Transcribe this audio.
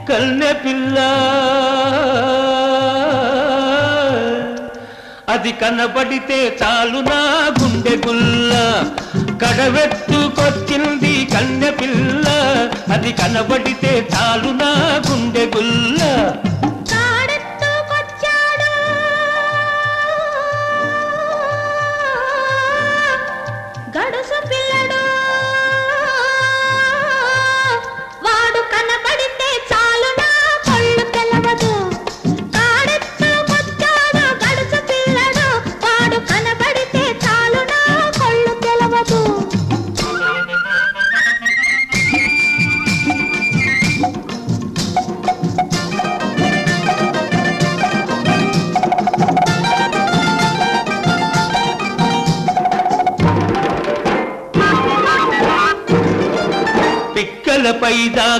కన్నె పిల్ల అది కనబడితే చాలు నా గుండె గుల్ల కడవెత్తుకొచ్చింది కన్నె పిల్ల అది కనబడితే చాలు నా గుండె గుల్ల గడుసు పిల్లడు వాడు కనబడితే చాలు నా కళ్ళు తెలవదు కాడెత్తుకొచ్చాడు గడుసు పిల్లడు వాడు కనబడితే చాలు నా కళ్ళు తెలవదు పిక్కలపై దాకా